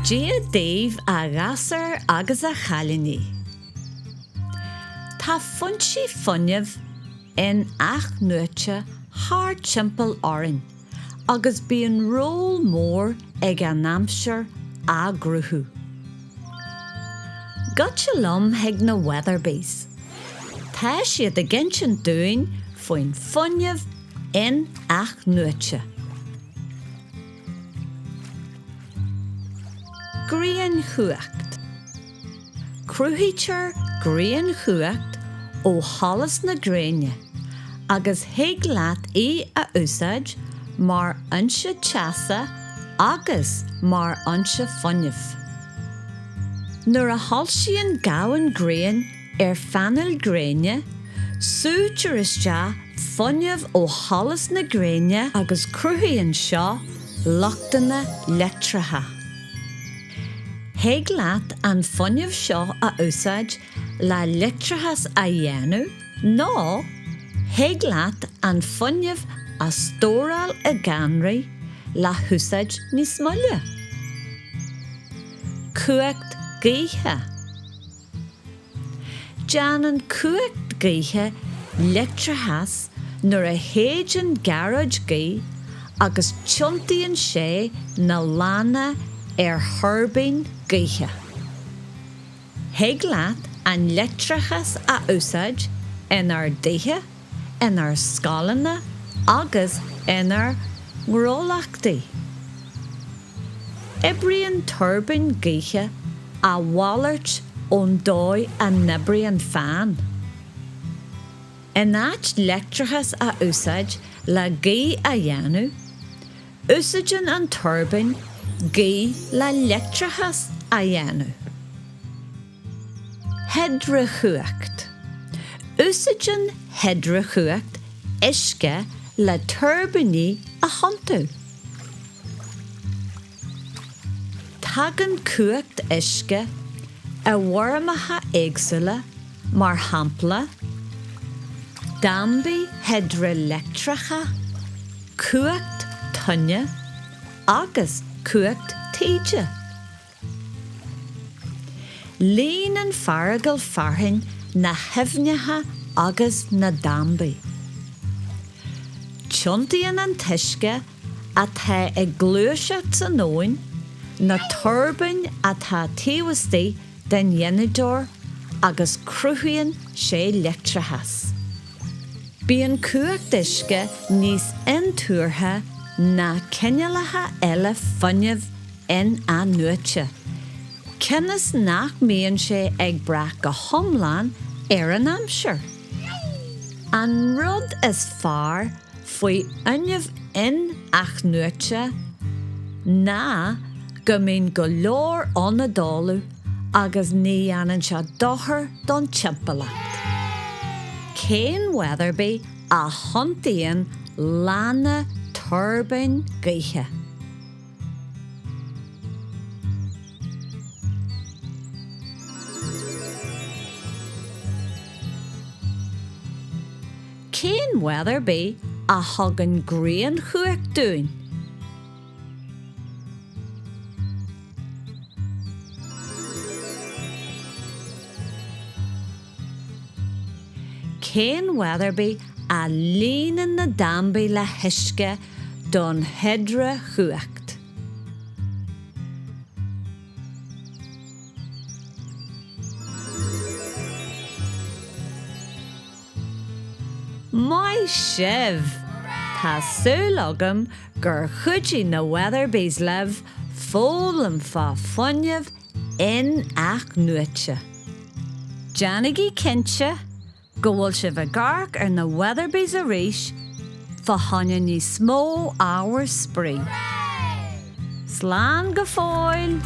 Dia Dave a gasar agus a chalini. Tá funsi Fuinneamh In-athnuaite haar timpeall orin, agus bíon ról mór ag an amsir a gruthú. Gotcha lom heag na Weatherbies. Tá siad a ginsin dúin foin Fuinneamh In-athnuaite. Grian chuacht. Cruthítear grian chuacht ó halas na gréine, agus héag leat a úsáid mar anse teasa agus mar anse Fuinneamh. Nuair a halsíonn gabhain grian fanal gréine, sútear isteach Fuinneamh ó halas na gréine agus cruthíonn seo lochtainna leictrithe. Héag leat an Fuinneamh seo a úsáid le leictrithas a dhéanamh, nó héag leat an Fuinneamh a stóráil a ganraí le húsáid níos moille. Cuacht gaotha. Deanan cuacht gaotha leictrithas nuair a héad an garage gaí agus tiontaíonn sé na lána thurbín gaotha. Héag leat an leictrithas a úsáid inar daoithe, inar scálanna agus inar ngrólachtaí. Ibrion turbín gaotha a bhallairt ón dóigh a nibrion fan. In-aith leictrithas a úsáid le gaí a dhéanamh, úsáideann an turbín gaí le leictrithas a dhéanamh. Hedra chuacht. Úsáideann hedra chuacht isce le turbíní a chontú. Tagann cuacht isce a bhformatha éagsúla mar hampla, dambaí hidroelectricha, cuacht tunne agus cuacht taide. Líon an farragal farthain na himhnethe agus na dambaí. Tiontaíonn an tuisce atá ag glúise san óin na turbín atá tíomhastaí den dhéanadóir agus cruthíonn sé leictrithas. Bíonn cuacht isce níos intúirtha na cinealatha eile Fuinneamh In-athnuaite. Ceannas nach mbíonn sé ag brath go hiomlán an amsir. An rud is fearr faoi Fuinneamh In-athnuaite ná go mbíonn go leor ionadálú agus ní dhéanann se dothair don timpeallacht. Cén Weatherbie a thontaíonn lána turbín gaotha. Cén Weatherbie a thugann grian chuacht dúin. Cén Weatherbie a líonann na dambaí le huisce don hedra chuacht. Mai sibh! Tásúil agam gur chuidí na Weatherbies libh fólam fa Fuinneamh In-athnuaite. Janigí cinse go bhfuil sibh a gcarc ar na Weatherbies a rís fa tháinig níos smó ábhar Spraoi. Slán go fóill!